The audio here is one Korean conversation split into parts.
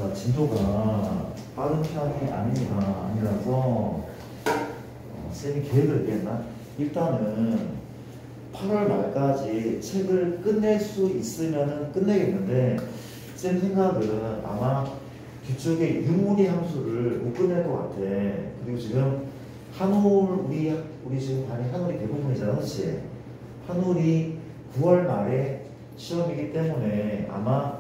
자, 진도가 빠른 편이 아니라서 쌤이 계획을 얘기했나? 일단은 8월 말까지 책을 끝낼 수 있으면 끝내겠는데 쌤 생각은 아마 뒤쪽에 유무리 함수를 못 끝낼 것 같아. 그리고 지금 우리 지금 반이 한울이 대부분이잖아, 그렇지? 한울이 9월 말에 시험이기 때문에 아마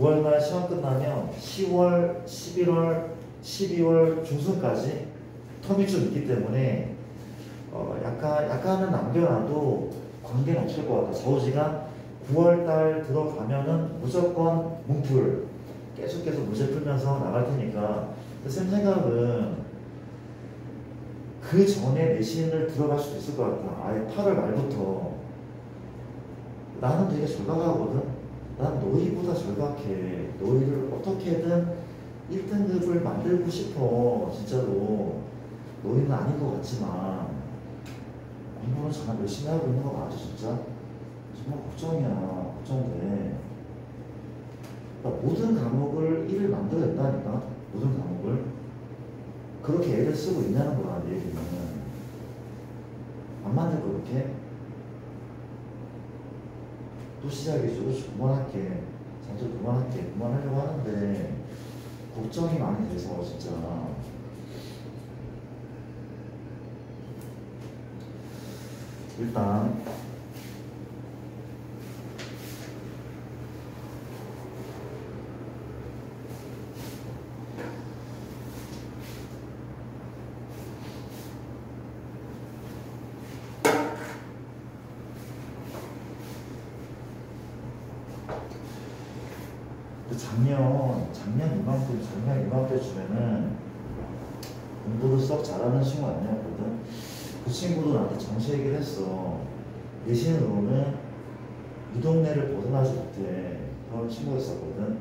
9월 말 시험 끝나면 10월, 11월, 12월 중순까지 텀이 좀 있기 때문에 약간은 남겨놔도 관계는 없을 것 같아. 좌우지간 9월달 들어가면은 무조건 문풀 계속 문제 풀면서 나갈 테니까. 쌤 생각은 그 전에 내신을 들어갈 수도 있을 것 같아. 아예 8월 말부터. 나는 되게 절박하거든. 난 너희보다 절박해. 너희를 어떻게든 1등급을 만들고 싶어. 진짜로. 너희는 아닌 것 같지만 공부는 정말 열심히 하고 있는 거 맞아 진짜? 정말 걱정이야. 걱정돼. 그러니까 모든 과목을 1을 만들어야 된다니까. 모든 과목을. 그렇게 애를 쓰고 있냐는 거야. 내 얘기는. 안 만들 거 그렇게? 또 시작이죠. 그만할게. 자주 그만할게. 그만하려고 하는데 걱정이 많이 돼서 진짜. 일단 작년 이맘때쯤에는 공부를 썩 잘하는 친구 아니었거든. 그 친구도 나한테 정시 얘기를 했어. 내신으로는 이 동네를 벗어나지 못해. 그런 친구였었거든.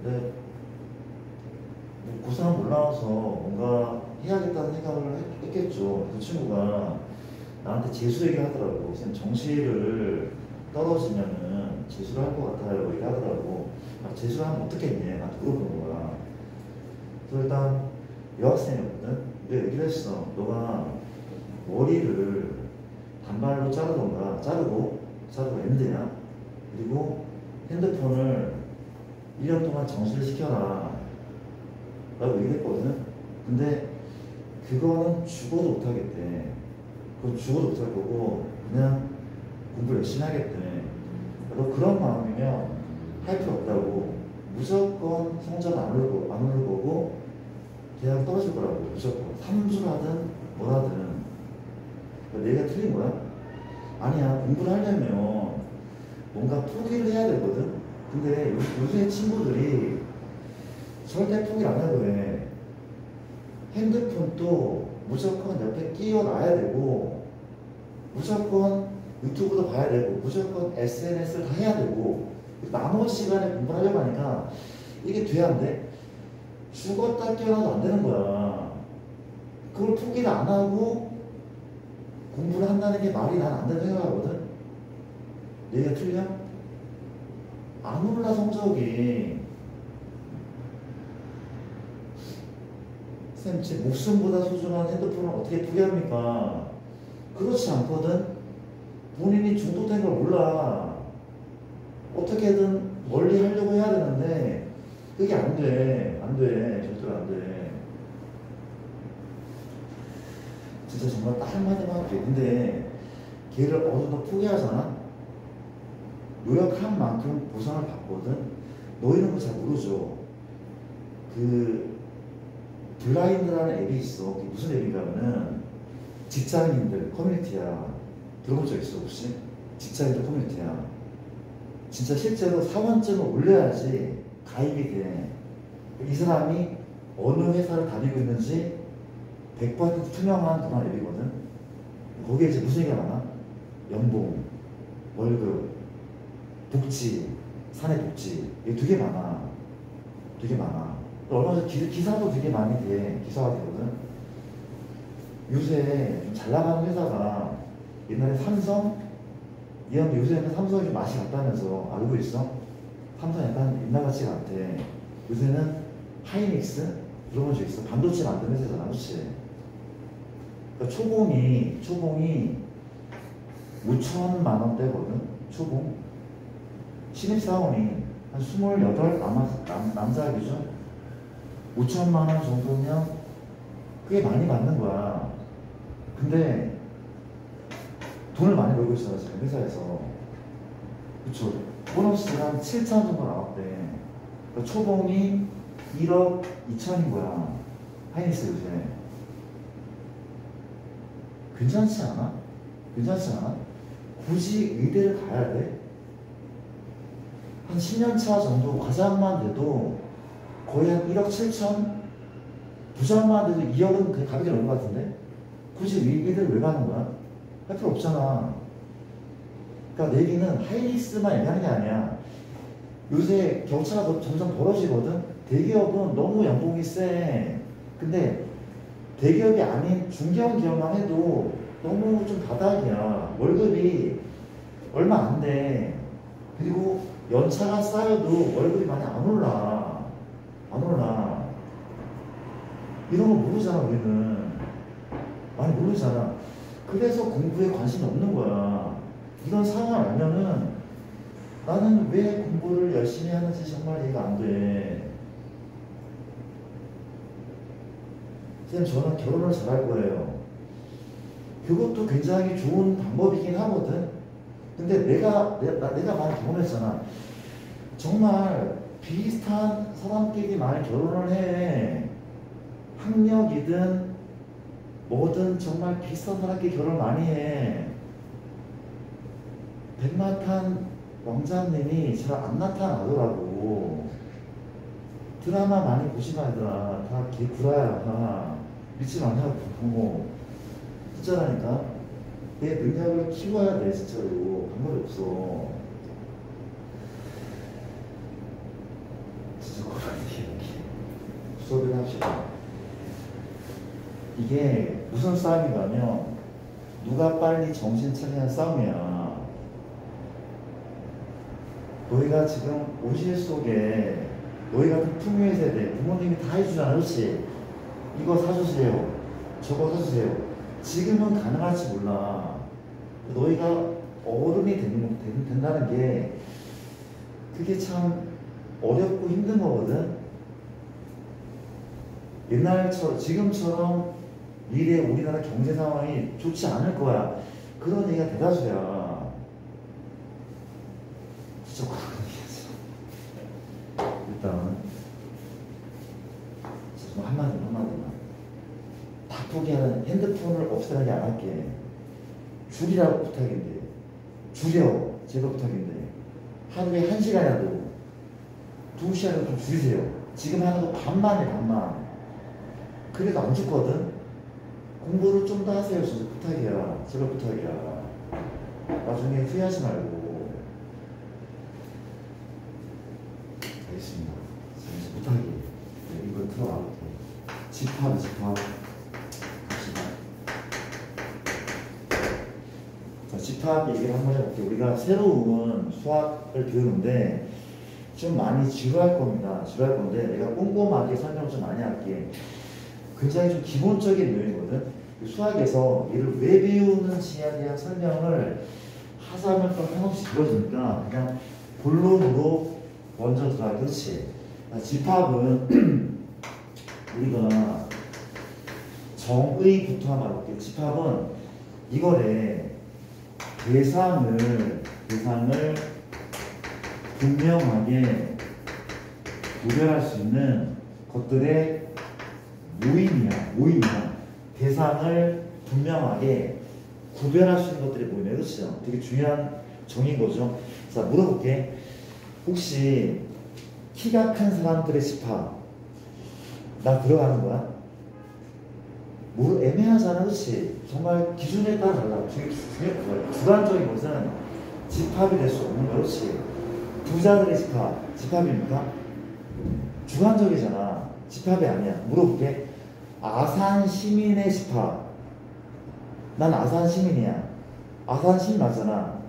근데 고3 올라와서 뭔가 해야겠다는 생각을 했겠죠. 그 친구가 나한테 재수 얘기를 하더라고. 쌤 정시를 떨어지면은 재수를 할 것 같아요. 이렇게 하더라고. 재수를 하면 어떻겠니? 나한테 물어보는 거야. 그래서 일단 여학생이었거든. 내가 얘기를 했어. 너가 머리를 단발로 자르고 엔드냐? 그리고 핸드폰을 1년 동안 정시를 시켜라 라고 얘기했거든. 근데 그거는 죽어도 못하겠대. 그건 죽어도 못할 거고 그냥 공부를 열심히 하겠대. 너 그런 마음이면 할 필요 없다고. 무조건 성적 안 오를 거고 대학 떨어질 거라고. 무조건 삼수를 하든 뭐하든. 내가 틀린 거야? 아니야. 공부를 하려면 뭔가 포기를 해야 되거든. 근데 요새 친구들이 절대 포기를 안 하고 해. 핸드폰도 무조건 옆에 끼워 놔야 되고 무조건 유튜브도 봐야 되고 무조건 SNS를 다 해야 되고 나머지 시간에 공부를 하려고 하니까 이게 돼 안 돼? 죽었다 깨어나도 안 되는 거야. 그걸 포기를 안 하고 공부를 한다는 게 말이 난 안 되는 생각하거든. 얘가 틀려? 안 올라 성적이. 쌤, 제 목숨보다 소중한 핸드폰을 어떻게 포기합니까? 그렇지 않거든. 본인이 중독된 걸 몰라. 어떻게든 멀리 하려고 해야 되는데 그게 안 돼. 절대로 안 돼. 진짜 정말 딱 한마디만 할게. 근데 걔를 어느 정도 포기하잖아? 노력한 만큼 보상을 받거든? 너희는 그거 잘 모르죠? 그 블라인드라는 앱이 있어. 그게 무슨 앱인가면은 직장인들 커뮤니티야. 들어본 적 있어 혹시? 직장인들 커뮤니티야. 진짜 실제로 사원증을 올려야지 가입이 돼. 이 사람이 어느 회사를 다니고 있는지 100% 투명한 그런 앱이거든. 거기에 이제 무슨 얘기가 많아? 연봉, 월급, 복지, 사내 복지. 이게 되게 많아. 얼마 전에 기사도 되게 많이 돼. 기사가 되거든. 요새 좀 잘 나가는 회사가 옛날에 삼성? 요새는 삼성이 좀 맛이 갔다면서 알고 있어? 삼성 약간 옛날 같지가 않대. 요새는 하이닉스? 들어본 적 있어? 반도체 만드는 회사잖아, 그치? 그러니까 초봉이 5천만 원대거든? 초봉. 신입사원이 한 28, 남자 기준 5천만 원 정도면 꽤 많이 받는 거야. 근데 돈을 많이 벌고 있어, 지금 회사에서. 그쵸? 보너스가 한 7천 정도 나왔대. 그러니까 초봉이 1억 2천인 거야. 하이닉스 요새. 괜찮지 않아? 괜찮지 않아? 굳이 의대를 가야 돼? 한 10년 차 정도 과장만 돼도 거의 한 1억 7천? 부장만 돼도 2억은 그냥 가격이 넘는 것 같은데? 굳이 의대를 왜 가는 거야? 할 필요 없잖아. 그러니까 내 얘기는 하이닉스만 얘기하는 게 아니야. 요새 격차가 점점 벌어지거든? 대기업은 너무 연봉이 세. 근데 대기업이 아닌 중견 기업만 해도 너무 좀 바닥이야. 월급이 얼마 안 돼. 그리고 연차가 쌓여도 월급이 많이 안 올라. 안 올라. 이런 거 모르잖아, 우리는. 많이 모르잖아. 그래서 공부에 관심이 없는 거야. 이런 상황을 알면은 나는 왜 공부를 열심히 하는지 정말 이해가 안 돼. 선생님, 저는 결혼을 잘할 거예요. 그것도 굉장히 좋은 방법이긴 하거든. 근데 내가 많이 경험했잖아. 정말 비슷한 사람끼리 많이 결혼을 해. 학력이든 뭐든 정말 비슷한 사람끼리 결혼을 많이 해. 백마탄 왕자님이 잘 안 나타나더라고. 드라마 많이 보시면 알더라. 다 개구라야. 믿지 마냐고. 진짜라니까. 내 능력을 키워야 돼, 진짜로. 방법이 없어. 진짜 그런 얘기. 수업을 합시다. 이게 무슨 싸움인가면 누가 빨리 정신 차리는 싸움이야. 너희가 지금 온실 속에 너희 같은 풍요의 세대 부모님이 다 해주잖아, 그렇지? 이거 사주세요, 저거 사주세요. 지금은 가능할지 몰라. 너희가 어른이 된다는 게 그게 참 어렵고 힘든 거거든. 옛날처럼 지금처럼 미래 우리나라 경제 상황이 좋지 않을 거야. 그런 얘기가 대다수야. 진짜 그런 얘기하지. 일단 한마디만 바쁘게 하는 핸드폰을 없애라는 게 안 할게. 줄이라고 부탁인데. 줄여. 제가 부탁인데. 하루에 1시간이라도 2시간이라도 좀 줄이세요. 지금 하는 거 반만에 반만. 그래도 안 죽거든. 공부를 좀 더 하세요. 진짜 부탁이야. 제가 부탁이야. 나중에 후회하지 말고. 알겠습니다. 진짜 부탁이에요. 네, 이거 들어가. 집합. 자, 집합 얘기를 한번 해볼게요. 우리가 새로운 수학을 배우는데 좀 많이 지루할 겁니다. 지루할 건데 내가 꼼꼼하게 설명을 좀 많이 할게. 굉장히 좀 기본적인 내용이거든. 수학에서 얘를 왜 배우는지에 대한 설명을 하자면 또 한없이 길어지니까 그냥 본론으로 먼저 들어가. 그렇지. 집합은 우리가 정의부터 한번 알아볼게요. 집합은 이거래. 대상을 분명하게 구별할 수 있는 것들의 모임이야. 대상을 분명하게 구별할 수 있는 것들의 모임이야. 그렇죠? 되게 중요한 정의인 거죠. 자, 물어볼게. 혹시 키가 큰 사람들의 집합 나 들어가는 거야? 애매하잖아, 그렇지? 정말 기준에 따라 달라. 주관적인 것은 집합이 될 수 없는 거, 그렇지? 부자들의 집합입니까? 주관적이잖아. 집합이 아니야. 물어볼게. 아산 시민의 집합. 난 아산 시민이야. 아산 시민 맞잖아.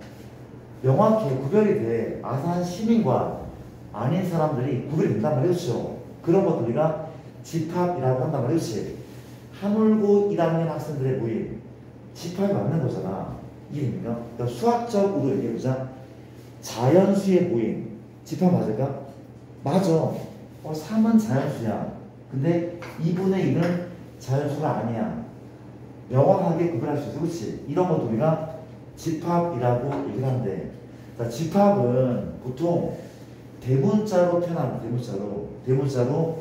명확히 구별이 돼. 아산 시민과 아닌 사람들이 구별이 된단 말이죠. 그런 것들 우리가 집합이라고 한단 말이지. 하물고 1학년 학생들의 모임, 집합이 맞는 거잖아. 이해됩니까? 그러니까 수학적으로 얘기해보자. 자연수의 모임, 집합 맞을까? 맞아. 3은 자연수야. 근데 2분의 1은 자연수가 아니야. 명확하게 구별할 수 있어. 그렇지? 이런 것도 우리가 집합이라고 얘기를 하는데, 자, 집합은 보통 대문자로 표현하는 대문자로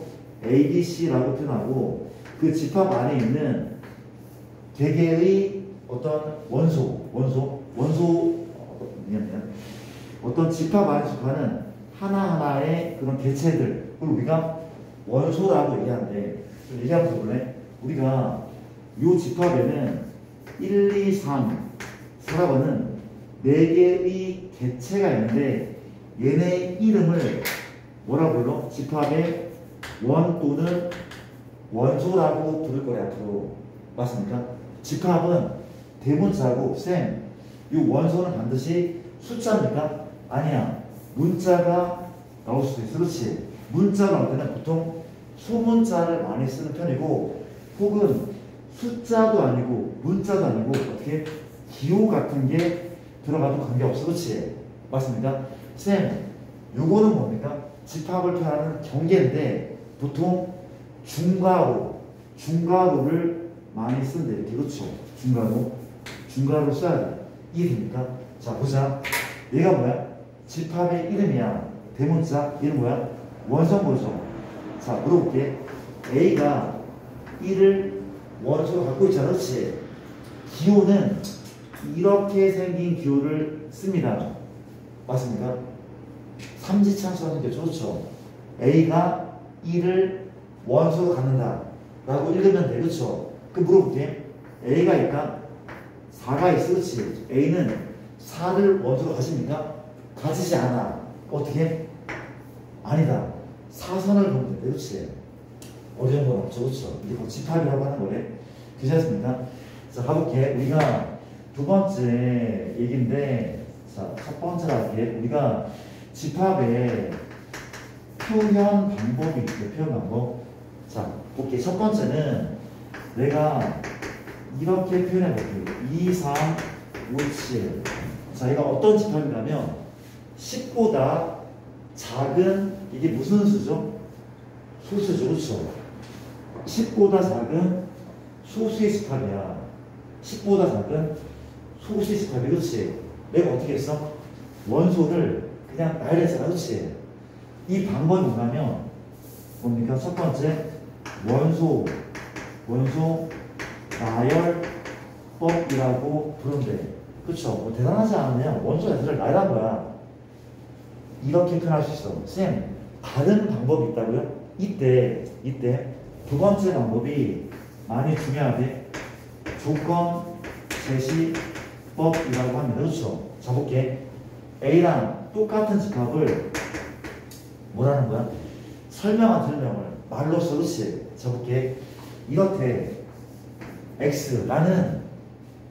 A, B, C라고 표현하고 그 집합 안에 있는 개개의 어떤 어떤 집합 안에 속하는 하나하나의 그런 개체들, 그걸 우리가 원소라고 얘기하는데, 좀 얘기하면서 볼래? 우리가 이 집합에는 1, 2, 3, 4라고 하는 4개의 개체가 있는데 얘네의 이름을 뭐라고 불러? 집합의 원 또는 원소라고 부를 거야, 앞으로. 맞습니까? 집합은 대문자고, 쌤, 이 원소는 반드시 숫자입니까? 아니야. 문자가 나올 수도 있어. 그렇지? 문자로 나올 때는 보통 소문자를 많이 쓰는 편이고, 혹은 숫자도 아니고 문자도 아니고 어떻게 기호 같은 게 들어가도 관계없어. 그렇지? 맞습니까? 쌤, 요거는 뭡니까? 집합을 표현하는 경계인데 보통 중괄호를 많이 쓴대. 이렇게. 그렇죠? 중괄호 써야 돼. 이해됩니까? 자, 보자. 얘가 뭐야? 집합의 이름이야. 대문자 이름 뭐야? 원성 보죠. 자, 물어볼게. A가 1을 원소로 갖고 있잖아. 그렇지? 기호는 이렇게 생긴 기호를 씁니다. 맞습니까? 삼지창수가 생겼죠. 그렇죠? A가 1을 원소로 갖는다 라고 읽으면 돼. 그렇죠? 그럼 물어볼게. A가 있다? 4가 있어. 그렇지? A는 4를 원소로 가집니까? 가지지 않아. 어떻게? 아니다. 사선을 보면 돼. 그렇지? 어려운 건 없죠. 그렇죠? 이게 뭐 집합이라고 하는 거래. 그렇지 않습니까? 자, 가볼게. 우리가 두 번째 얘기인데, 자, 첫 번째로 할게. 우리가 집합의 표현 방법이 있어요. 표현 방법. 자, 볼게. 첫 번째는 내가 이렇게 표현해 볼게요. 2, 3, 5, 7. 자, 이거 어떤 집합이냐면 10보다 작은, 이게 무슨 수죠? 소수죠. 그렇죠? 10보다 작은 소수의 집합이야. 10보다 작은 소수의 집합이. 그렇지? 내가 어떻게 했어? 원소를 그냥 나열했잖아. 그렇지? 이 방법이 뭐냐면 뭡니까? 첫 번째, 원소 나열법이라고 부른대. 그렇죠? 뭐 대단하지 않으면 원소 자체를 나열한 거야. 이렇게 표현할 수 있어. 쌤, 다른 방법이 있다고요? 이때 두 번째 방법이 많이 중요하대. 조건 제시법이라고 합니다. 그렇죠? 자, 볼게. A랑 똑같은 집합을 뭐라는 거야? 설명을 말로 써. 그렇지? 자, 볼게. 이렇대. X. 나는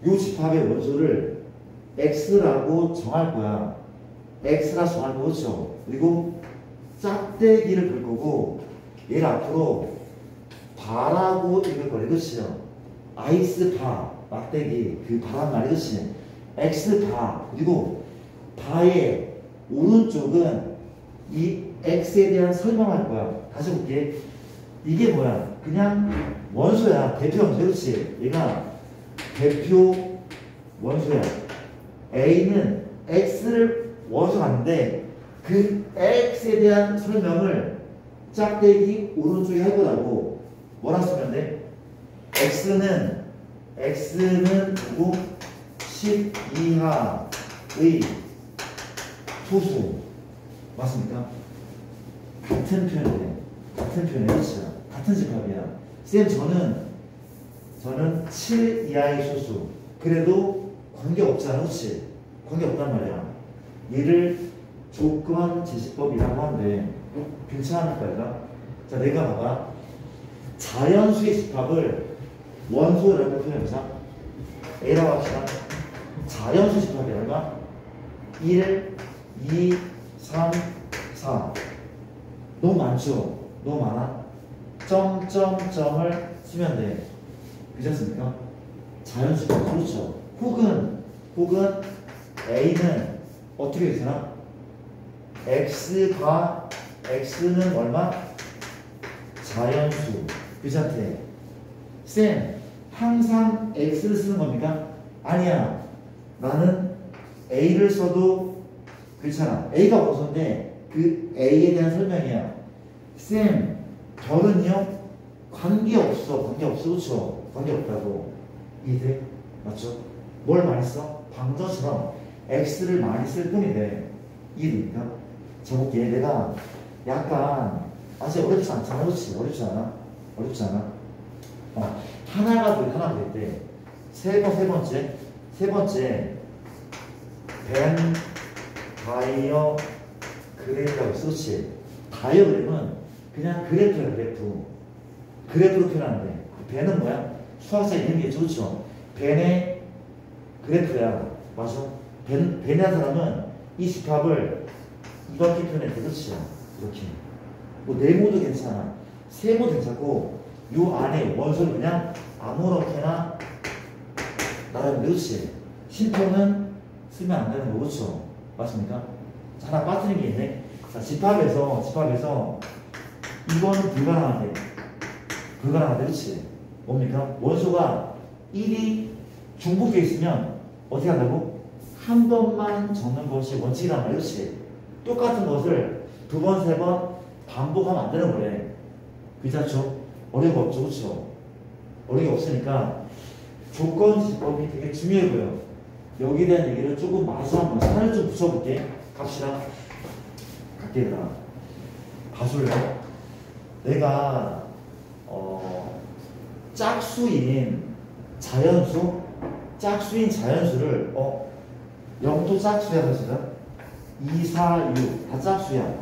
이 집합의 원소를 X라고 정할 거야. X라 정할 거죠. 그렇죠? 그리고 짝대기를 걸 거고, 얘를 앞으로 바라고 읽을 거래. 그렇죠? 아이스 바, 막대기, 그 바란 말이. 그렇지? X 바. 그리고 바의 오른쪽은 이 X에 대한 설명할 거야. 다시 볼게. 이게 뭐야? 그냥 원소야. 대표 원소. 그렇지? 얘가 대표 원소야. A는 X를 원소 같는데 그 X에 대한 설명을 짝대기 오른쪽에 할 거라고. 뭐라 쓰면 돼? X는 누구? 10 이하의 소수. 맞습니까? 같은 표현이에요. 그렇죠? 같은 집합이야. 쌤, 저는 7 이하의 소수. 그래도 관계없잖아. 그렇지? 관계없단 말이야. 얘를 조건 제시법이라고 하는데 괜찮을까 얘가? 자, 내가 봐봐. 자연수의 집합을 원소라고 표현해보자. A라고 합시다. 자연수 집합이 얼마? 1, 2, 3, 4. 너무 많죠? 너무 많아? 점점점을 쓰면 돼. 그렇지 않습니까? 자연수가 그렇죠. 혹은 A는 어떻게 되잖아? X가 X는 얼마? 자연수. 그렇지 않대? 쌤, 항상 X를 쓰는 겁니까? 아니야. 나는 A를 써도 그렇잖아. A가 원소인데 그 A에 대한 설명이야. 쌤, 별은요? 관계없어. 그렇죠? 관계없다고. 이해돼? 맞죠? 뭘 많이 써? 방정처럼 X를 많이 쓸 뿐인데 이해됩니까? 저볼게. 내가 약간 아직 어렵지 않잖아. 그렇지? 어렵지 않아? 하나가 될 때 세 번째 벤 다이어 그래프라고 있어. 그렇지? 다이어그램은 그냥 그래프야. 그래프로 표현하는데 벤은 뭐야? 수학자 이름이겠죠. 그렇죠? 벤의 그래프야. 맞아? 벤이라는 사람은 이 집합을 이렇게 표현해. 그렇지? 이렇게. 뭐 네모도 괜찮아. 세모도 괜찮고 요 안에 원소를 그냥 아무렇게나 나가면 그렇지. 심표는 쓰면 안 되는 거. 그렇죠? 맞습니까? 자, 하나 빠뜨린 게 있네. 자, 집합에서 이거는 불가능한데. 그렇지? 뭡니까? 원소가 1이 중복돼 있으면 어떻게 한다고? 한 번만 적는 것이 원칙이란 말이야. 그렇지? 똑같은 것을 두 번, 세 번 반복하면 안 되는 거래. 그렇죠? 어려운 거 없죠. 그렇죠? 어려운 게 없으니까 조건지법이 되게 중요해 보여. 여기에 대한 얘기를 조금 마저 한번 살을 좀 붙여볼게. 갑시다. 갈게. 얘들아. 봐줄래? 내가 짝수인 자연수를 영도 짝수야. 그래서 2, 4, 6 다 짝수야.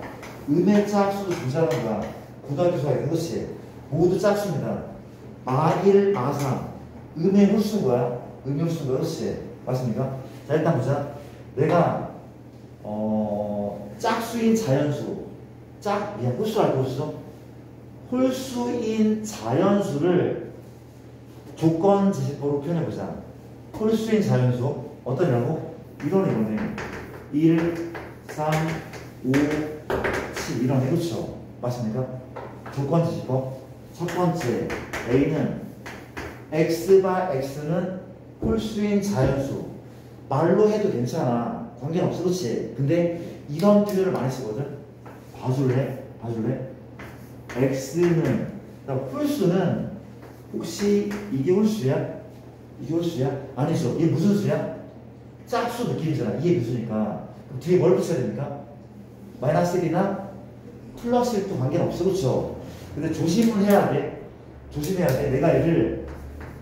음의 짝수도 존재하는 거야. 고등학교 수학에. 그렇지? 모두 짝수입니다. 마1, 마3 음의 홀수인 거야. 그렇지? 맞습니까? 자, 일단 보자. 내가 짝수인 자연수 홀수 알고 홀수? 홀수인 자연수를 조건지식법으로 표현해보자. 홀수인 자연수 어떠냐고? 이러네. 1, 3, 5, 7 이러네. 그렇죠? 맞습니까? 조건지식법 첫 번째 A는 X바 X는 홀수인 자연수. 말로 해도 괜찮아. 관계는 없어. 그렇지? 근데 이런 표현을 많이 쓰거든. 봐줄래? X는 홀수는 혹시 이게 홀수야? 아니죠. 이게 무슨 수야? 짝수 느낌이잖아. 이게 무수니까. 그럼 뒤에 뭘 붙여야 됩니까? 마이너스 1이나 플러스 1도 관계는 없어. 그렇죠? 근데 조심을 해야 돼. 내가 얘를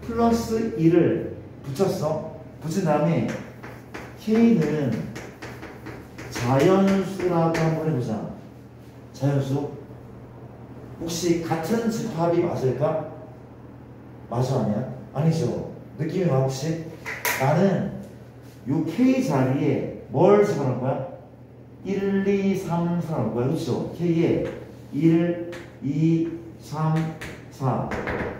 플러스 1을 붙인 다음에 K는 자연수라고 한번 해보자. 자연수. 혹시 같은 집합이 맞을까? 맞아, 아니야? 아니죠. 느낌이 와. 혹시? 나는 요 K 자리에 뭘 집어넣을 거야? 1, 2, 3, 4 넣을 거야. 그렇죠? K에 1, 2, 3, 4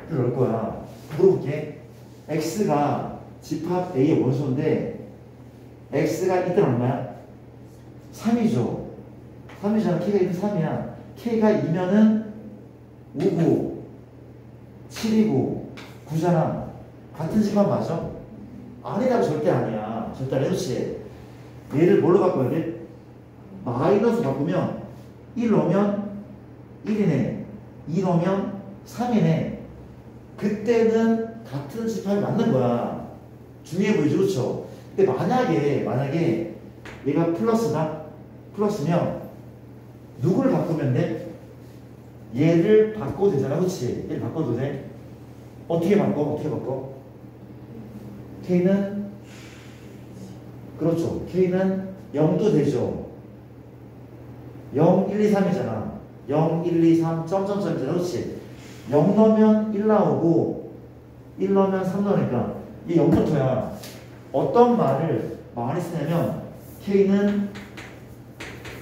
넣을 거야. 물어볼게. X가 집합 A의 원소인데 X가 이때 얼마야? 3이죠. 3이잖아. K가 2는 3이야. K가 2면은 5고 7이고 9잖아. 같은 집합 맞아? 아니라고 절대 아니야. 절대 아니야. 그렇지? 얘를 뭘로 바꿔야 돼? 마이너스 바꾸면 1 넣으면 1이네. 2 넣으면 3이네. 그때는 같은 집합이 맞는 거야. 중요해 보이죠? 그렇죠? 근데 만약에 얘가 플러스면 누구를 바꾸면 돼? 얘를 바꿔도 되잖아. 그렇지? 얘를 바꿔도 돼? 어떻게 바꿔? K는 그렇죠. K는 0도 되죠. 0, 1, 2, 3이잖아. 0, 1, 2, 3, 점점점이잖아. 그렇지? 0 넣으면 1 나오고 1 넣으면 3 나오니까 이 0부터야. 어떤 말을 많이 쓰냐면 K는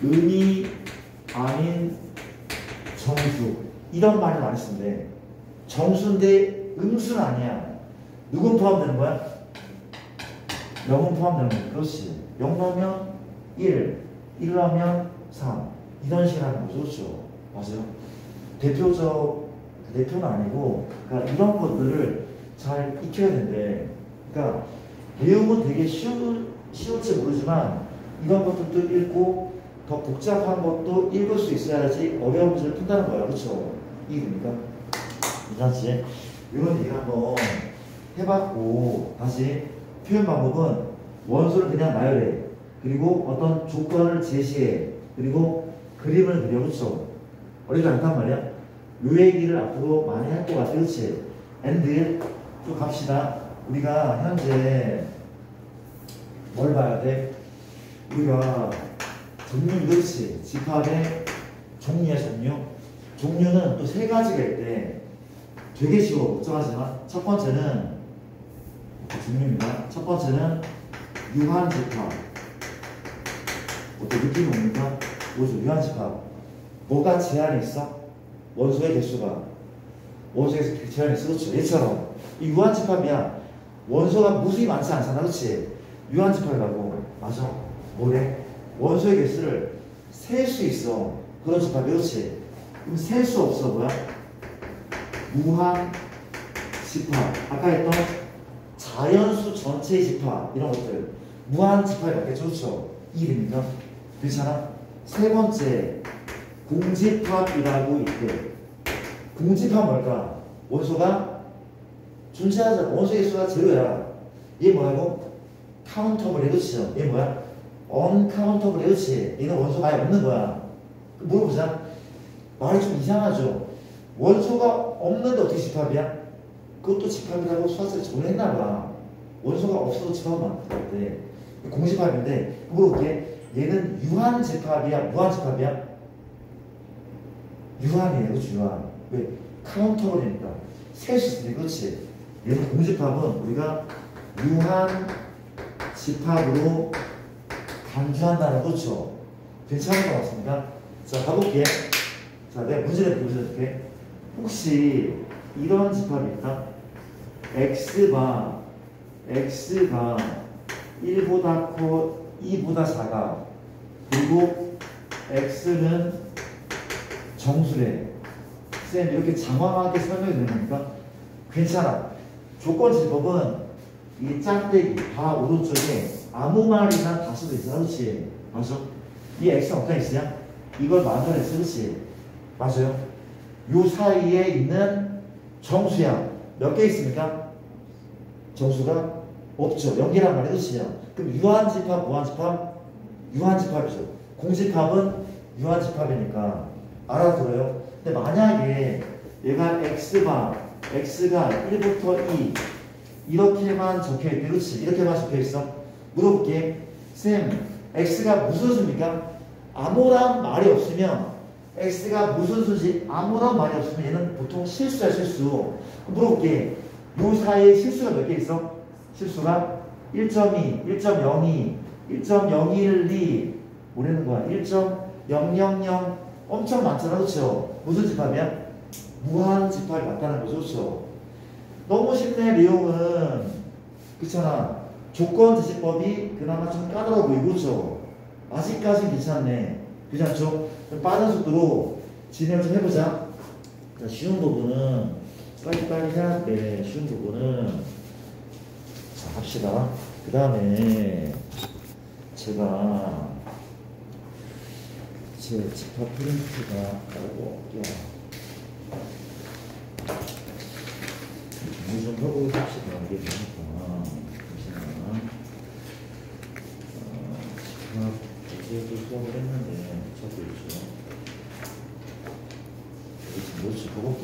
음이 아닌 정수. 이런 말을 많이 쓰는데 정수인데 음수는 아니야. 누군 포함되는 거야? 0은 포함되는 거야. 그렇지. 0 넣으면 1, 1 넣으면 3. 이런 식으로 하는 거죠. 그렇죠? 맞아요. 대표는 아니고, 그러니까 이런 것들을 잘 익혀야 되는데, 그러니까 내용은 되게 쉬울지 모르지만 이런 것들도 읽고 더 복잡한 것도 읽을 수 있어야지 어려운 문제를 푼다는 거야. 그렇죠? 이해됩니까? 이상지 이런 얘기 한번 해봤고, 다시 표현 방법은 원소를 그냥 나열해. 그리고 어떤 조건을 제시해. 그리고 그림을 그려. 그렇죠? 어렵지 않단 말이야. 요 얘기를 앞으로 많이 할 것 같아. 그렇지? and 또 갑시다. 우리가 현재 뭘 봐야 돼? 우리가 종류. 그렇지? 집합의 종류야. 종류는 또 세 가지가 있대. 되게 쉬워. 걱정하지만 첫 번째는 종류입니다. 첫 번째는 유한집합. 어때? 느낌이 옵니까? 뭐죠? 유한집합. 뭐가 제한이 있어? 원소의 개수가. 원소의 제한이 있어. 그렇죠? 얘처럼. 이 유한집합이야. 원소가 무수히 많지 않잖아. 그렇지? 유한집합이라고. 맞아. 뭐래? 원소의 개수를 셀 수 있어. 그런 집합이. 그렇지? 그럼 셀 수 없어. 뭐야? 무한집합. 아까 했던 자연수 전체의 집합. 이런 것들. 무한집합이 맞겠죠? 그렇죠? 이해됩니까? 괜찮아? 세 번째, 공집합이라고 있대. 공집합 뭘까? 원소가 존재하잖아. 원소의 개수가 제로야. 얘 뭐라고? 카운터블. 그렇죠? 얘 뭐야? 언카운터블. 그렇지? 얘는 원소가 아예 없는 거야. 물어보자. 말이 좀 이상하죠? 원소가 없는데 어떻게 집합이야? 그것도 집합이라고 수학자를 정했나 봐. 원소가 없어도 집합은 맞대. 공집합인데 물어볼게. 얘는 유한집합이야? 무한집합이야? 유한이에요. 그렇지? 유한. 왜? 카운터블이니까. 셀 수 있으니까. 그렇지? 얘는 공집합은 우리가 유한집합으로 간주한다는 거죠. 괜찮은 것 같습니다. 자, 가볼게. 자, 내가 문제를 보여줄게. 혹시 이런 집합이 있다? X가 1보다 커 2보다 작아. 그리고 X는 정수래. 쌤, 이렇게 장황하게 설명이 되는 겁니까? 괜찮아. 조건집합은 이 짝대기 다 오른쪽에 아무 말이나 다 써도 있어. 그렇지? 맞아? 이 X는 어떤 X냐? 이걸 만들어냈어. 그렇지? 맞아요? 요 사이에 있는 정수야. 몇 개 있습니까? 정수가 없죠. 연기란 말이야. 그렇죠? 그럼 유한집합, 무한집합? 유한집합이죠. 공집합은 유한집합이니까 알아들어요. 근데 만약에 얘가 X가 1부터 2 이렇게만 적혀있대. 그렇지? 이렇게만 적혀있어. 물어볼게. 쌤, X가 무슨 수입니까? 아무런 말이 없으면 X가 무슨 수지? 아무런 말이 없으면 얘는 보통 실수야. 실수. 물어볼게. 요 사이에 실수가 몇 개 있어? 실수가 1.2, 1.02, 1.012 뭐라는 거야? 1.000 엄청 많잖아. 그렇죠? 무슨 집합이야? 무한집합이 맞다는 거죠. 그렇죠? 너무 쉽네. 내용은. 그렇잖아. 조건제시법이 그나마 좀 까다로워 보이고. 그렇죠? 아직까지는 괜찮네. 괜찮죠? 좀 빠른 속도로 진행을 좀 해보자. 자, 쉬운 부분은 빨리빨리 해야 돼. 쉬운 부분은 자, 합시다. 그 다음에 제가 제 집합 프린트가 따로 정리 좀 하고 합시다. 이게 뭐니까. 잠시만. 집합 어제도 수업을 했는데 찾고 있죠. 여기 뭐지? 볼게.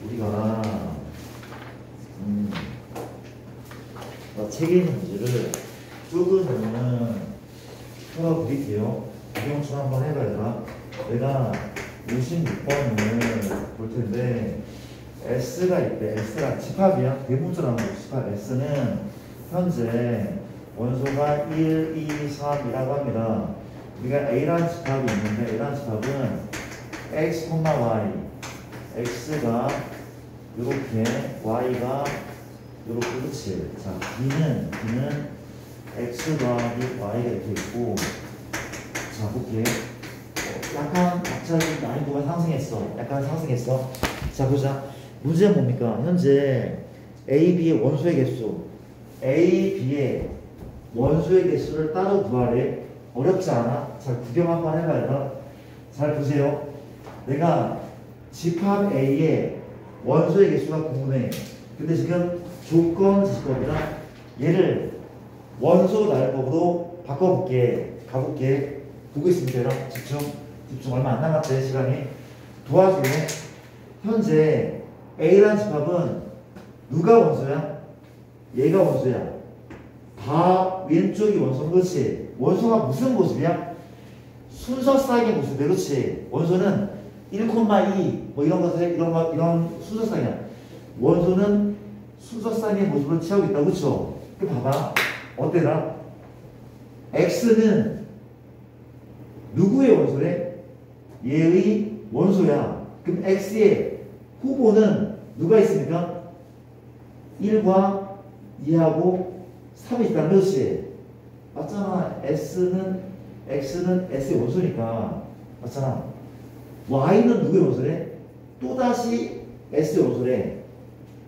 우리가 책에 있는 문제를 조금은 풀어드릴게요. 이경수 한번 해봐야. 내가 56번을 볼 텐데 S가 있대. S가 집합이야. 대문자 나오는 집합. S는 현재 원소가 1, 2, 3이라고 합니다. 우리가 A라는 집합이 있는데 A라는 집합은 x, y. x가 이렇게, y가 이렇게, 그렇지. 자, b는 x 더하기 y가 이렇게 있고, 자, 볼게. 약간 갑자기 난이도가 상승했어. 약간 상승했어. 자, 보자. 문제는 뭡니까? 현재 A, B의 원소의 개수, A, B의 원소의 개수를 따로 구하래. 어렵지 않아? 잘 구경 한번 해봐야. 잘 보세요. 내가 집합 A의 원소의 개수가 궁금해. 근데 지금 조건 지식법이다. 얘를 원소 나열법으로 바꿔볼게. 가볼게. 보고 있습니다. 여러분. 집중. 얼마 안 남았대, 시간이. 도와줄래? 현재 A라는 집합은 누가 원소야? 얘가 원소야. 다 왼쪽이 원소는, 그렇지. 원소가 무슨 모습이야? 순서쌍의 모습. 그렇지. 원소는 1,2 뭐 이런 것에 이런 순서쌍이야. 원소는 순서쌍의 모습을 취하고 있다. 그렇죠? 그 봐봐. 어때라? X는 누구의 원소래? 얘의 원소야. 그럼 X의 후보는 누가 있습니까? 1과 2하고 3이 있다는 것이 맞잖아. X는 S의 원소니까 맞잖아. Y는 누구의 원소래? 또다시 S의 원소래.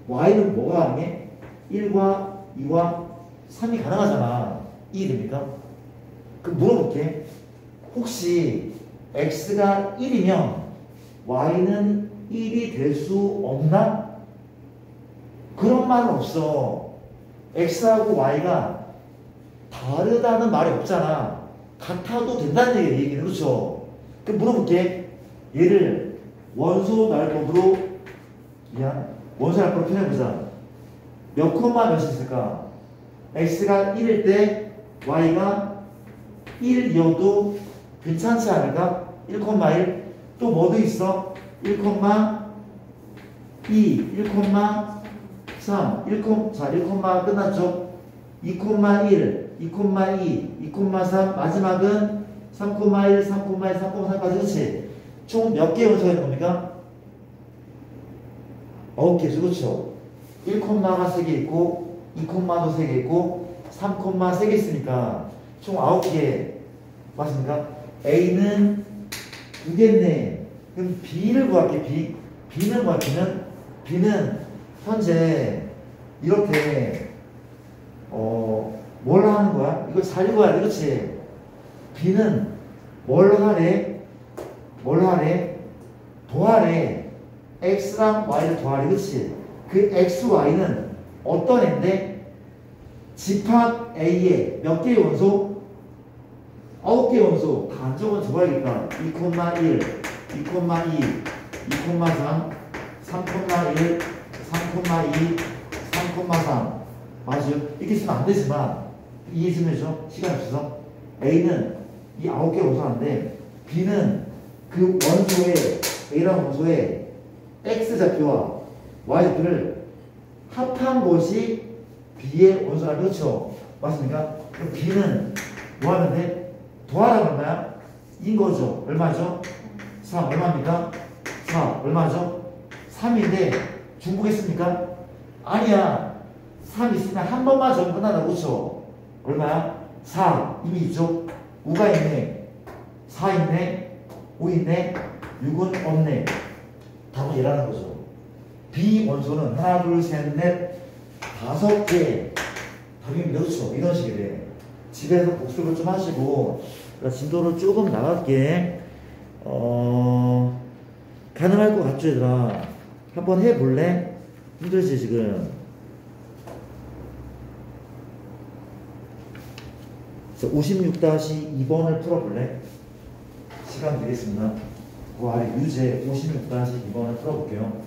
Y는 뭐가 가능해? 1과 2와 3이 가능하잖아. 이해됩니까? 그럼 물어볼게. 혹시 X가 1이면 Y는 1이 될 수 없나? 그런 말은 없어. X하고 Y가 다르다는 말이 없잖아. 같아도 된다는 얘기는. 그렇죠? 그럼 물어볼게. 얘를 원소 나열법으로 원소 나열법으로 표현해보자. 몇 콤마 몇이 있을까? X가 1일 때 Y가 1이어도 괜찮지 않을까? 1,1. 또 뭐도 있어? 1,2, 1,3, 자, 1, 끝났죠? 2,1, 2,2, 2,3, 마지막은 3,1, 3,1, 3,3까지. 그렇지? 총 몇 개의 원소가 있는 겁니까? 9개죠. 그렇죠? 1,가 3개 있고, 2,도 3개 있고, 3, 3개 있으니까 총 9개. 맞습니까? A는 2개네. 그럼 B를 구할게. B는 뭐야? B는 현재 이렇게 뭘 하는 거야? 이걸 잘 읽어야 돼. 그렇지? B는 뭘 하래? 더하래. X랑 Y를 더하래. 그렇지? 그 X, Y는 어떤 애인데? 집합 A의 몇 개의 원소? 9개의 원소. 다 안 적어 줘야겠다. 2,1, 2,2, 2,3, 3,1, 3,2, 3,3. 맞아요? 이렇게 쓰면 안 되지만 이해 좀 해줘. 시간 없어서. A는 이 9개 원소인데 B는 그 원소의 A라는 원소의 X좌표와 Y좌표를 합한 것이 B의 원소라. 그렇죠? 맞습니까? 그럼 B는 뭐 하면 돼? 더하라는 얼마야? 인 거죠. 얼마죠? 3. 얼마입니까? 4. 얼마죠? 3인데 중복했습니까? 아니야. 3 있으면 한 번만 적으면 끝나다. 그렇죠? 얼마야? 4. 이미 있죠? 5가 있네. 4 있네. 5 있네. 6은 없네. 답은 얘라는 거죠. B 원소는 하나, 둘, 셋, 넷, 5개. 답이 그렇죠. 이런 식이 돼. 집에서 복습을 좀 하시고 진도를 조금 나갈게. 가능할 것 같죠, 얘들아? 한번 해볼래? 힘들지, 지금? 56-2번을 풀어볼래? 시간 드리겠습니다. 그 아래 유제 56-2번을 풀어볼게요.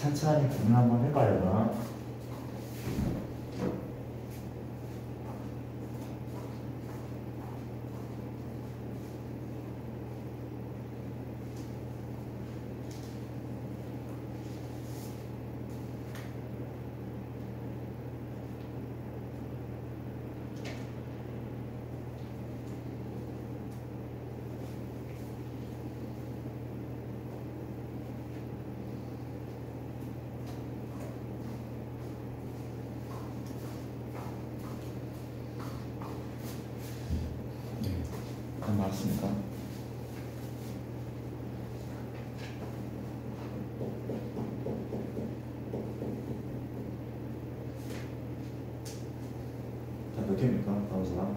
찬찬히 고민 한번 해봐요. 맞습니까? 자, 몇 개입니까? 다음 사람?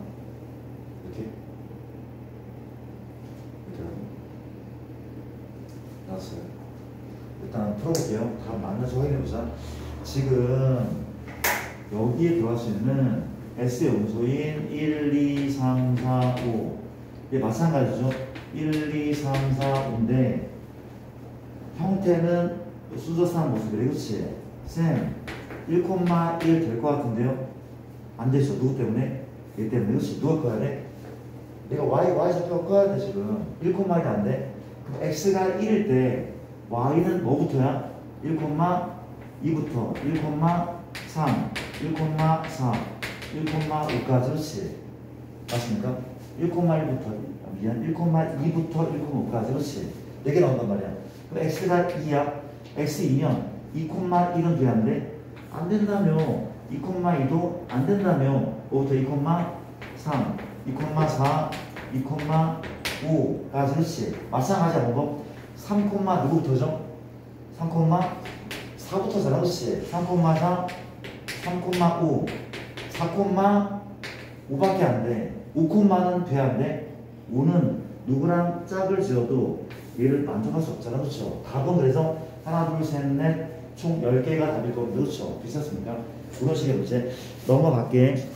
몇 개? 몇 개라고? 나왔어요. 일단 풀어볼게요. 다 맞는지 확인해보자. 지금 여기에 들어갈 수 있는 S의 음소인 1, 2, 3, 4, 5 이게 마찬가지죠. 1, 2, 3, 4, 5인데 형태는 수저상 모습이래. 그렇지? 쌤 1,1 될 것 같은데요? 안 되죠. 누구 때문에? 얘 때문에. 그렇지? 누가 커야 돼? 내가 y좌표가 커야 돼. 지금 1,1이 안 돼? 그럼 x가 1일 때 y는 뭐부터야? 1,2부터 1,3 1,4 1,5까지. 그렇지? 맞습니까? 1,1부터 미안 1,2부터 1,5까지. 그렇지? 4개 나온단 말이야. 그럼 x가 2야. x 2면 2,1은 돼야 안 돼? 안 된다며. 2,2도 안 된다며. 5부터 2,3 2,4 2,5까지. 그렇지? 마찬가지야. 뭐 3, 누구부터죠? 3,4부터잖아. 그렇지? 3,4 3,5 4,5밖에 안 돼. 5,는 돼야 안 돼? 5는 누구랑 짝을 지어도 얘를 만족할 수 없잖아. 그렇죠? 답은 그래서 하나, 둘, 셋, 넷, 총 10개가 답일 겁니다. 그렇죠? 비슷습니까? 이런 식의 문제 넘어갈게.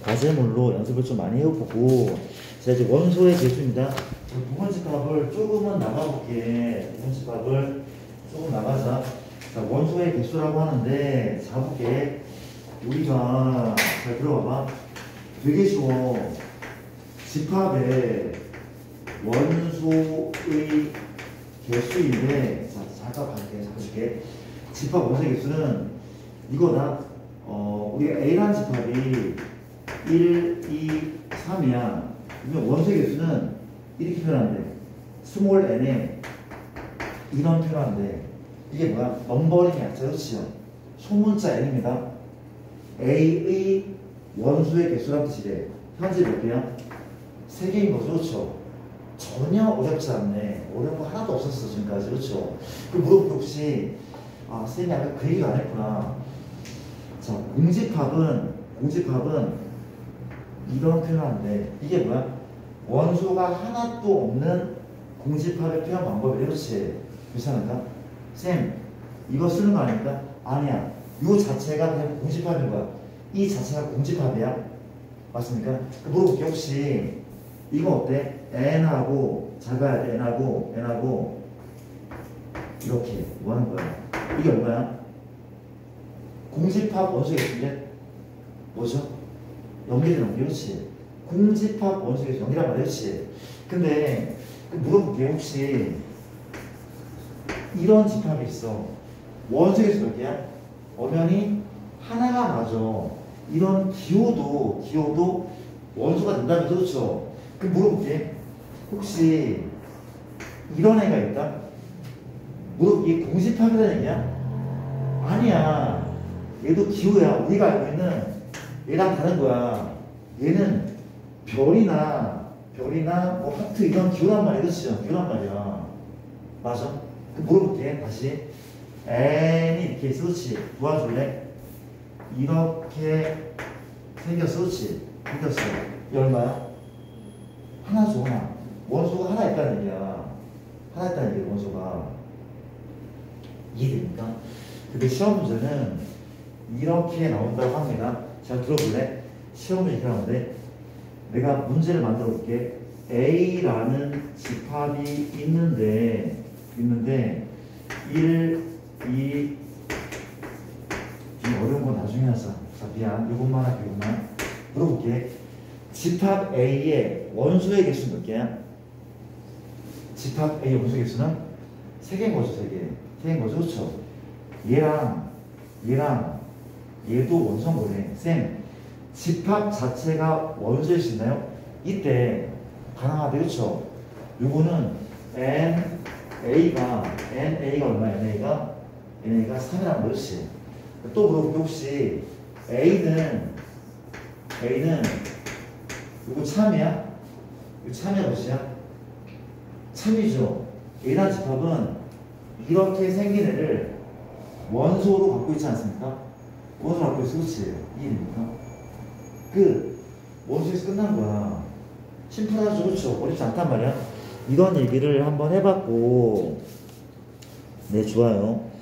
과제물로 연습을 좀 많이 해보고. 자, 이제 원소의 개수입니다. 두 번째 값을 조금은 나가볼게. 두 번째 값을 조금 나가자. 자, 원소의 개수라고 하는데, 자, 볼게. 우리가, 잘 들어봐봐. 되게 쉬워. 집합의 원소의 개수인데, 자, 잠깐 잡아줄게. 집합 원소의 개수는 이거다. 우리가 A라는 집합이 1, 2, 3이야. 그러면 원소의 개수는 이렇게 표현한대. 스몰 n에 이런 표현한대. 이게 뭐야? 넘버링이야. 그렇지요? 소문자 n입니다. A의 원소의 개수란 뜻이래. 현재 몇 개야? 3개인 거죠. 그렇죠? 전혀 어렵지 않네. 어려운 거 하나도 없었어 지금까지. 그렇죠? 그럼 물어볼게. 혹시 쌤이 아까 그 얘기가 안 했구나. 자, 공집합은 이런 표현인데 이게 뭐야? 원소가 하나도 없는 공집합의 표현 방법이래. 그렇지? 괜찮을까? 쌤 이거 쓰는 거 아닙니까? 아니야. 이 자체가 그냥 공집합인 거야. 이 자체가 공집합이야. 맞습니까? 물어볼게. 혹시 이거 어때? n하고 잘 봐야 돼. n하고 이렇게 뭐 하는 거야? 이게 얼마야? 공집합 원소 개수인데 뭐죠? 연계되는 게. 그렇지? 공집합 원소 개수 연계란 말이야. 그렇지? 근데 물어볼게. 혹시 이런 집합이 있어. 원소 개수 몇 개야? 엄연히 하나가 맞아. 이런 기호도 원소가 된다면. 그렇죠? 그럼 물어볼게. 혹시 이런 애가 있다? 이게 공집합이라는 얘기야? 아니야. 얘도 기호야. 우리가 알고 있는 얘랑 다른 거야. 얘는 별이나 뭐 하트 이런 기호란 말이야. 그렇죠? 기호란 말이야. 맞아? 그럼 물어볼게. 다시 n이 이렇게 있어. 그렇지? 도와줄래? 이렇게 생겼어. 그렇지? 생겼어. 이 얼마야? 하나죠. 하나. 원소가 하나 있다는 얘기야. 하나 있다는 얘기야. 원소가. 이해됩니까? 근데 시험 문제는 이렇게 나온다고 합니다. 잘 들어볼래? 시험 문제 이렇게 나오는데 내가 문제를 만들어 볼게. A라는 집합이 있는데 1, 이 어려운 건 나중에 하자. 자, 미안. 요것만 할게, 요것만. 물어볼게. 집합 A의 원소의 개수는 몇 개야? 집합 A의 원소의 개수는 3개인 거죠, 3개. 3개인 거죠, 그렇죠? 얘랑 얘도 원소인 거네. 쌤, 집합 자체가 원소일 수 있나요? 이때 가능하대, 그렇죠? 요거는 NA가 얼마야? NA가 3이라는 거지. 또 물어볼게. 혹시 A는 이거 참이야? 이거 참이야, 몇이야? 참이죠. A란 집합은 이렇게 생긴 애를 원소로 갖고 있지 않습니까? 원소로 갖고 있어, 그렇지? 2입니까? 원소에서 끝난 거야. 심플하죠, 그렇죠? 어렵지 않단 말이야. 이런 얘기를 한번 해봤고, 네, 좋아요.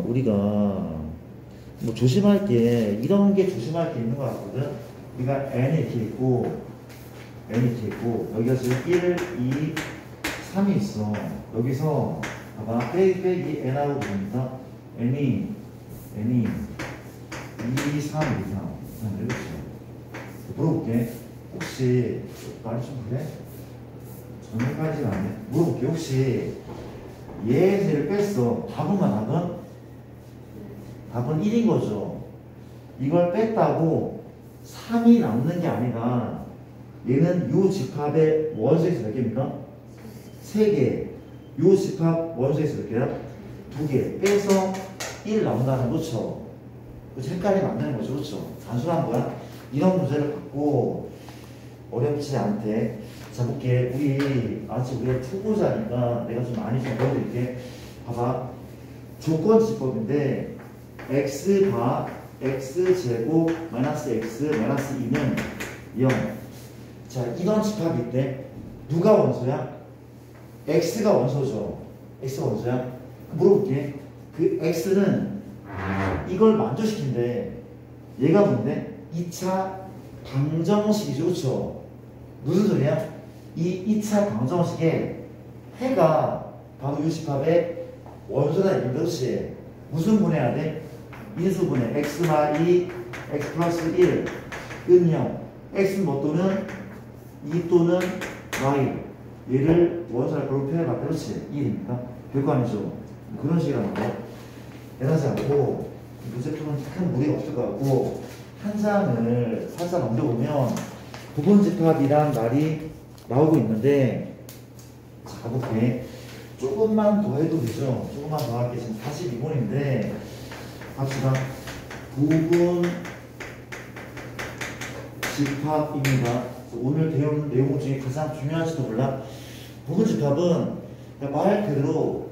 우리가 뭐 조심할 게, 이런 게 조심할 게 있는 것 같거든. 우리가 n이 이렇게 있고 여기가 지금 1, 2, 3이 있어. 여기서 봐봐, 빼기 n하고 보니까 n이 2, 3, 2, 3 이렇게. 물어볼게. 혹시 말이 좀 그래? 전에까지는 안 해. 물어볼게. 혹시 얘를 뺐어. 답은 1인 거죠. 이걸 뺐다고 3이 남는 게 아니라 얘는 요 집합의 원소에서 몇 개입니까? 3개. 요 집합 원소에서 몇 개야? 2개. 빼서 1 나온다는 거죠. 그렇죠? 헷갈리면 안 되는 거죠. 그렇죠? 단순한 거야. 이런 문제를 갖고 어렵지 않대. 자, 볼게. 우리가 초보자니까 내가 좀 많이 좀 보여드릴게. 봐봐. 조건지법인데, x제곱 마이너스 x 마이너스 2는 0. 자, 이런 집합이 있대. 누가 원소야? x가 원소죠. x가 원소야? 물어볼게. 그 x는 이걸 만족시킨대. 얘가 뭔데? 2차 방정식이죠. 그렇죠? 무슨 소리야? 이 2차 방정식의 해가 바로 이 집합의 원소다. 이것이 무슨 분해해야 돼? 인수분해. x-2 x 플러스 1 은영. x는 뭐 또는 2 또는 y. 얘를 원소할 걸로 표현해봐. 그렇지? 1이니까 별거 아니죠. 그런 식이라는 거 대단하지 않고, 문제풀은 큰 무리가 없을 것 같고, 한 장을 살짝 넘겨보면 부분집합이란 말이 나오고 있는데, 자, 가볼게. 조금만 더 해도 되죠? 조금만 더 할게. 지금 42번인데 합시다. 부분집합입니다. 오늘 배운 내용 중에 가장 중요할지도 몰라. 부분집합은 말 그대로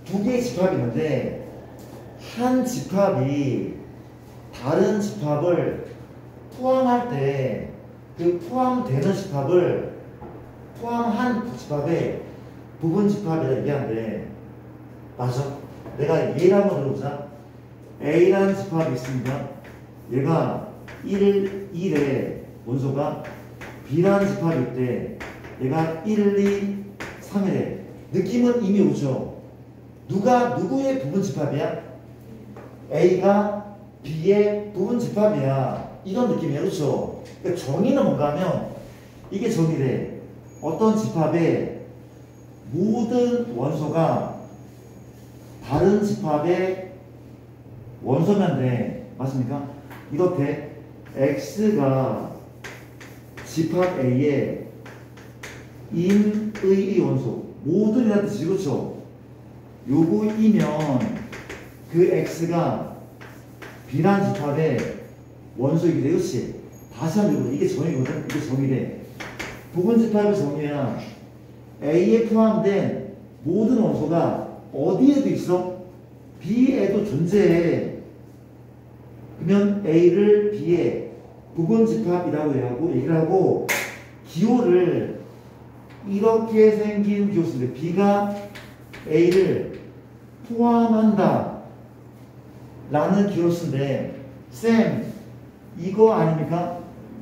2개의 집합이 있는데, 한 집합이 다른 집합을 포함할 때 그 포함되는 집합을 포함한 집합에 부분집합이라 얘기하는데, 맞아? 내가 얘를 한번 들어보자. A라는 집합이 있습니다. 얘가 1에 원소가 B라는 집합일 때 얘가 1, 2, 3이래. 느낌은 이미 오죠. 누구의 부분집합이야? A가 B의 부분집합이야. 이런 느낌이야. 그렇죠? 그러니까 정의는 뭔가 하면, 이게 정의래. 어떤 집합의 모든 원소가 다른 집합의 원소면 돼. 맞습니까? 이렇게 X가 집합 A의 인의 원소, 모든이라는 뜻이지. 그렇죠? 요거이면 그 X가 B란 집합의 원소이기 때문에, 그렇지? 다시 한번 이게 정의거든? 이게 정의래. 부분집합의 정의야. A에 포함된 모든 원소가 어디에도 있어? B에도 존재해. 그러면 A를 B의 부분집합이라고 얘기를 하고, 기호를 이렇게 생긴 기호 쓰는데, B가 A를 포함한다 라는 기호를 쓰는데, 쌤, 이거 아닙니까?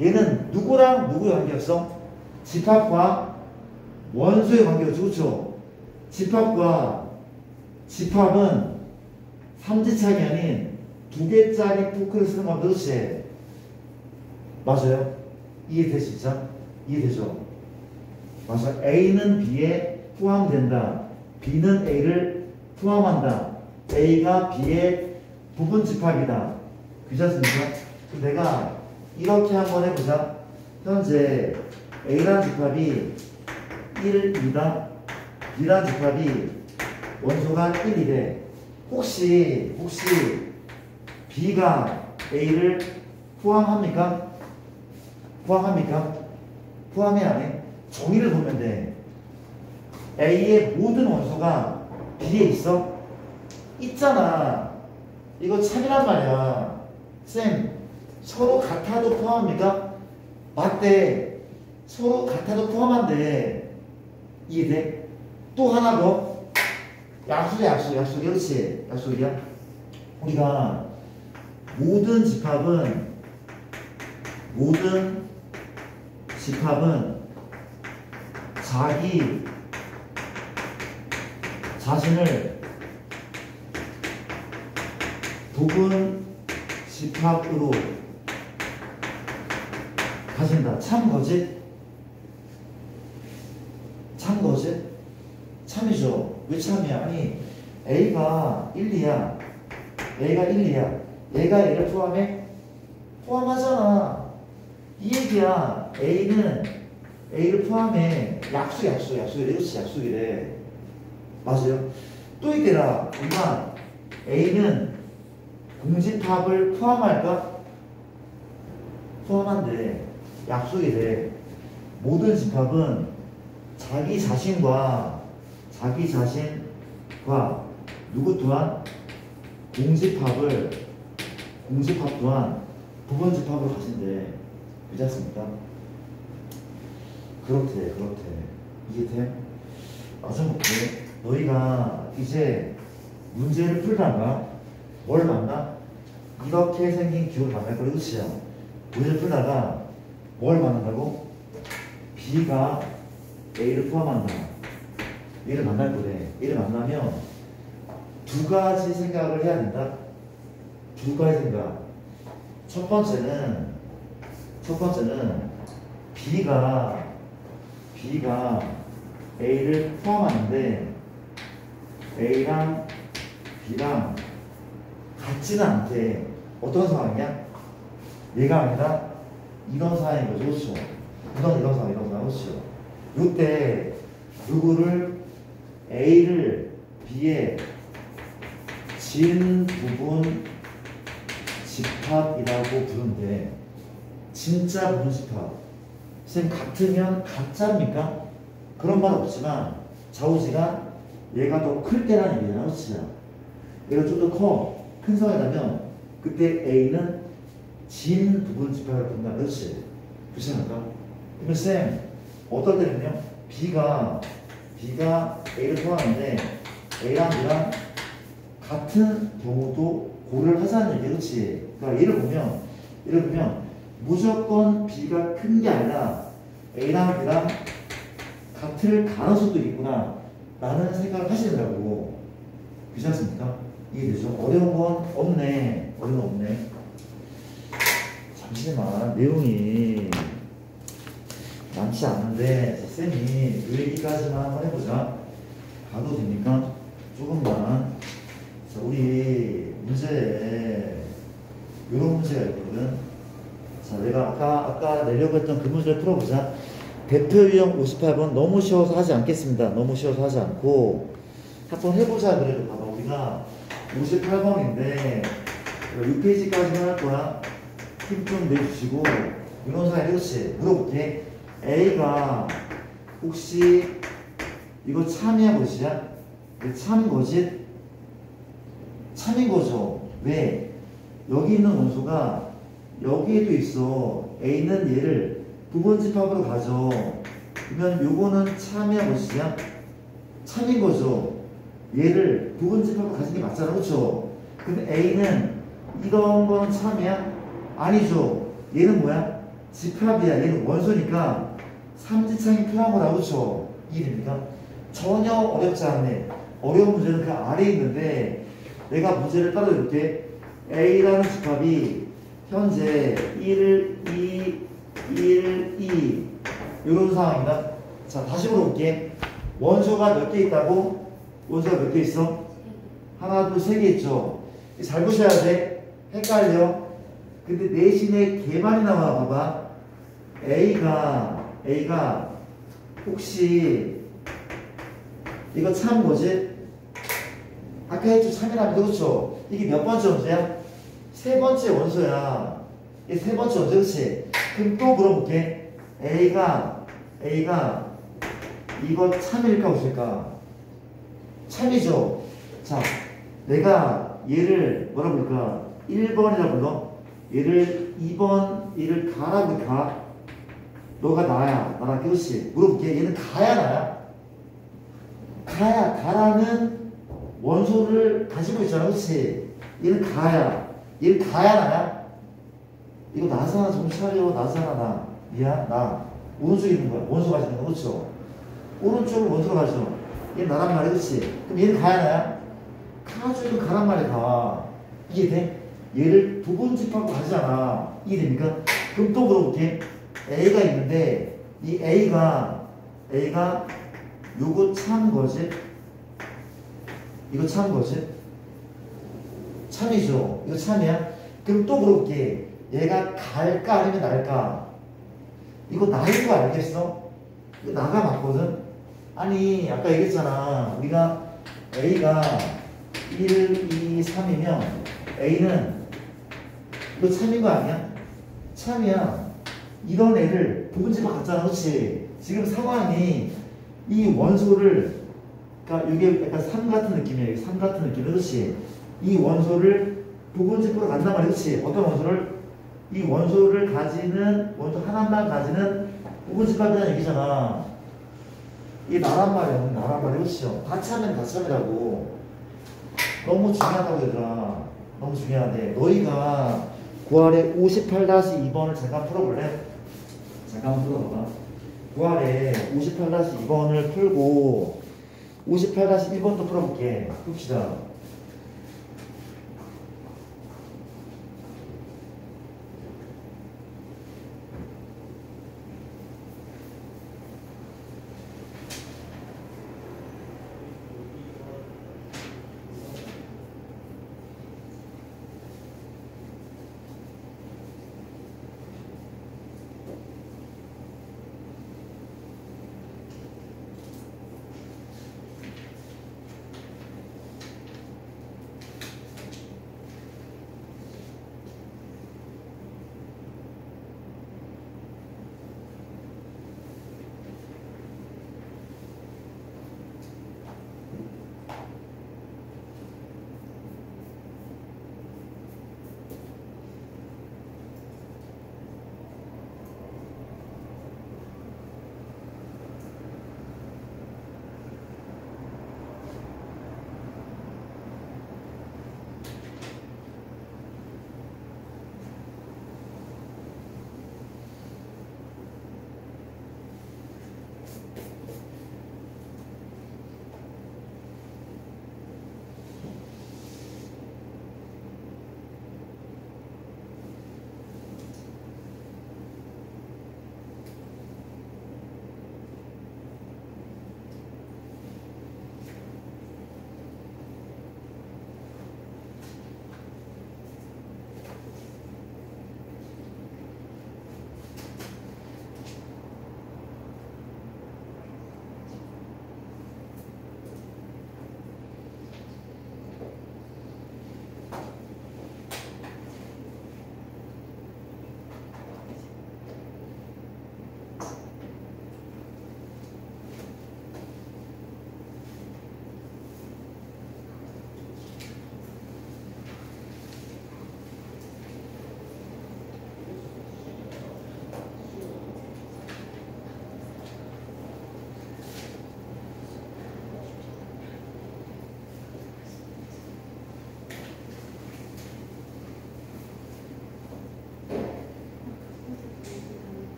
얘는 누구랑 누구의 관계였어? 집합과 원소의 관계였죠. 그렇죠? 집합과 집합은 삼지창이 아닌 두 개짜리 포크를 쓰는 겁니다. 그렇지? 맞아요? 이해되죠? 진짜? 이해되죠? 맞아. A는 B에 포함된다. B는 A를 포함한다. A가 B의 부분 집합이다. 괜찮습니까? 그럼 내가 이렇게 한번 해보자. 현재 A라는 집합이 1, 2다. B라는 집합이 원소가 1이래. 혹시 B가 A를 포함합니까? 포함합니까? 포함이 안 해? 정의를 보면 돼. A의 모든 원소가 B에 있어? 있잖아. 이거 참이란 말이야. 쌤, 서로 같아도 포함합니까? 맞대. 서로 같아도 포함한데. 이해돼? 또 하나 더. 약속이야. 그렇지? 약속이야? 우리가 모든 집합은 자기 자신을 부분 집합으로 가진다. 참 거짓? 참이죠. 왜 참이야? 아니 A가 1, 2야. 얘가 A를 포함해? 포함하잖아. 이 얘기야. A는 A를 포함해. 약속이래. 맞아요? 또 있더라. 우리가 A는 공집합을 포함할까? 포함한데 약속이래. 모든 집합은 자기 자신과 누구 또한 공집합 또한 부분 집합으로 가신대. 그렇지 않습니까? 그렇대. 이해돼? 좀 볼게. 너희가 이제 문제를 풀다가 뭘 만나? 이렇게 생긴 기호를 만날 거야. 그치야? 문제를 풀다가 뭘 만난다고? B가 A를 포함한다. 얘를 만날 거래. 얘를 만나면 두 가지 생각을 해야 된다. 두 가지 생각. 첫 번째는 B가 A를 포함하는데 A랑 B랑 같지는 않대. 어떤 상황이냐? 얘가 아니라 이런 상황인 거죠. 그렇죠? 이런 상황. 그렇죠? 이때 누구를 A를 B의 진 부분 집합이라고 부른대. 진짜 부분 집합. 쌤 같으면 가짜입니까? 그런 말 없지만 좌우지가 얘가 더 클 때라는 얘기잖아. 그렇지? 얘가 좀 더 커. 큰 상황이라면 그때 A는 진 부분 집합을 본다. 그렇지? 그렇지 않을까? 그러면 쌤 어떨 때는요? B가 A를 포함하는데 A랑 B랑 같은 경우도 고려를 하자는 얘기. 그렇지? 그러니까 예를 보면 무조건 B가 큰 게 아니라 A랑 B랑 같을 가능성도 있구나 라는 생각을 하시는 거고. 그렇지 않습니까? 이해되죠? 어려운 건 없네. 잠시만, 내용이 많지 않은데 쌤이 이 얘기까지만 한번 해보자. 가도 됩니까? 조금만. 자, 우리 문제에 이런 문제가 있거든. 자, 내가 아까 내려고 했던 그 문제를 풀어보자. 대표 유형 58번 너무 쉬워서 하지 않겠습니다. 너무 쉬워서 하지 않고 한번 해보자. 그래도 봐봐. 우리가 58번인데 6페이지까지만 할 거야. 힘 좀 내주시고 이런 사이 그렇지? 물어볼게. A가 혹시 이거 참이야 거짓이야? 참 거짓? 참인 거죠. 왜? 여기 있는 원소가 여기에도 있어. A는 얘를 부분 집합으로 가져. 그러면 요거는 참이야 거짓이야? 참인 거죠. 얘를 부분 집합으로 가진 게 맞잖아. 그렇죠? 그럼 A는 이런 거는 참이야? 아니죠. 얘는 뭐야? 집합이야. 얘는 원소니까 삼지창이 포함을 하고. 그렇죠? 이해됩니까? 전혀 어렵지 않네. 어려운 문제는 그 아래에 있는데 내가 문제를 따로 이렇게 A라는 집합이 현재 1, 2, 1, 2 이런 상황이다. 자, 다시 물어볼게. 원소가 몇 개 있다고? 원소가 몇 개 있어? 하나, 둘, 세 개 있죠. 잘 보셔야 돼. 헷갈려. 근데 내신에 개만이 나와. 봐봐. A가 혹시 이거 참 뭐지? 아까 했죠. 참이라면 그렇죠. 이게 몇 번째 원소야? 세 번째 원소야. 이게 세 번째 원소, 그렇지? 그럼 또 물어볼게. A가 이거 참일까 없을까? 참이죠. 자, 내가 얘를 뭐라 부를까? 1번이라 불러. 얘를 2번, 얘를 가라고 가. 너가 나야. 나랑 그렇지. 물어볼게. 얘는 가야 나야? 가라는 원소를 가지고 있잖아. 그렇지? 얘는 가야. 얘는 가야 나야? 이거 나사나 정신 차려. 나사나 나. 미안. 나. 오른쪽에 있는 거야. 원소 가지는 거. 그렇죠? 오른쪽을 원소로 가져. 얘는 나란 말이야. 그렇지? 그럼 얘는 가야 나야? 가지고 가란 말이야. 가. 이게 돼? 얘를 두 번 집합하고 가잖아. 이해됩니까? 그럼 또 물어볼게. A가 있는데 이 A가 요거 참 거지? 이거 참 거지? 참이죠. 이거 참이야? 그럼 또 물어볼게. 얘가 갈까 아니면 날까? 이거 나인 거 알겠어? 이거 나가 맞거든? 아니 아까 얘기했잖아. 우리가 A가 1, 2, 3이면 A는 이거 참인 거 아니야? 참이야. 이런 애를 부분집합 같잖아. 그렇지? 지금 상황이 이 원소를 그러니까 이게 약간 삼 같은 느낌이야. 삼 같은 느낌. 그렇지? 이 원소를 부분집합으로 간단 말이야. 그렇지? 어떤 원소를? 이 원소를 가지는 원소 하나만 가지는 부분집합이라는 얘기잖아. 이게 나란 말이야. 나란 말이야. 그렇죠? 다 참이면 다 참이라고. 너무 중요하다고 얘들아. 너무 중요하대. 너희가 9할에 58-2번을 잠깐 풀어볼래? 잠깐 풀어봐봐. 9할에 58-2번을 풀고 58-1번도 풀어볼게. 풉시다.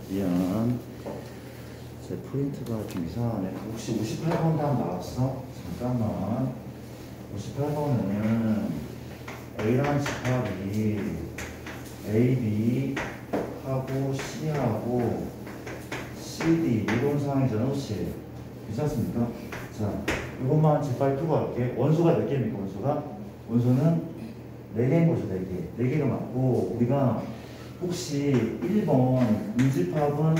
미안. 제 프린트가 좀 이상하네. 혹시 58번도 한 나왔어? 잠깐만. 58번은 A라는 집합이 A, B 하고 C하고 CD 이런 상황이잖아. 그렇지? 괜찮습니까? 자, 이것만 재빨리 풀고 갈게. 원소가 몇 개입니까? 원소는 4개인 거죠. 4개. 4개가 맞고 우리가 혹시 1번 인집합은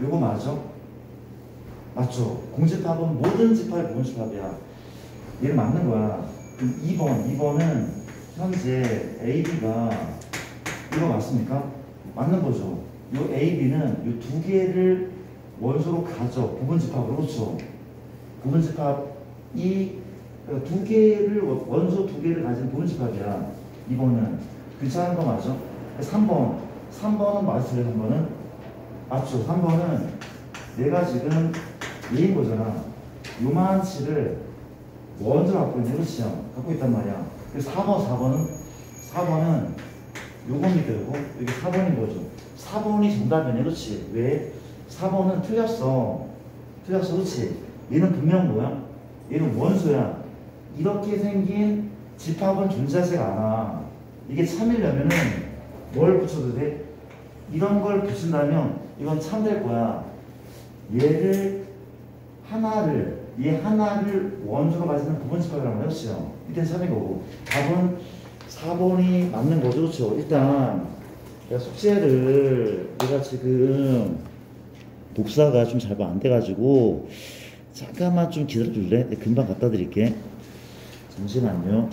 요거 맞아? 맞죠? 공집합은 모든 집합이 공집합이야. 얘는 맞는 거야. 그럼 2번은 현재 AB가 이거 맞습니까? 맞는 거죠. 요 AB는 요 두 개를 원소로 가져. 부분집합으로. 그렇죠? 부분집합이 두 개를 원소 두 개를 가진 부분집합이야. 2번은 괜찮은 거 맞죠? 3번은 맞으세요. 3번은 맞죠? 3번은 내가 지금 얘인 거잖아. 요만치를 원소로 갖고 있는 그렇죠? 갖고 있단 말이야. 그래서 4번은 요겁니다. 요거. 이게 4번인 거죠. 4번이 정답이네. 그렇지? 왜? 4번은 틀렸어. 그렇지? 얘는 분명 뭐야? 얘는 원소야. 이렇게 생긴 집합은 존재하지가 않아. 이게 참이려면은 뭘 붙여도 돼? 이런 걸 붙인다면 이건 참 될 거야. 얘 하나를 원소로 가지는 부분집합이라고 했어요. 이때 참인 거고. 답은 4번이 맞는 거죠. 그렇죠? 일단 내가 지금 복사가 좀 잘 안 돼가지고 잠깐만 좀 기다려 줄래? 금방 갖다 드릴게. 잠시만요.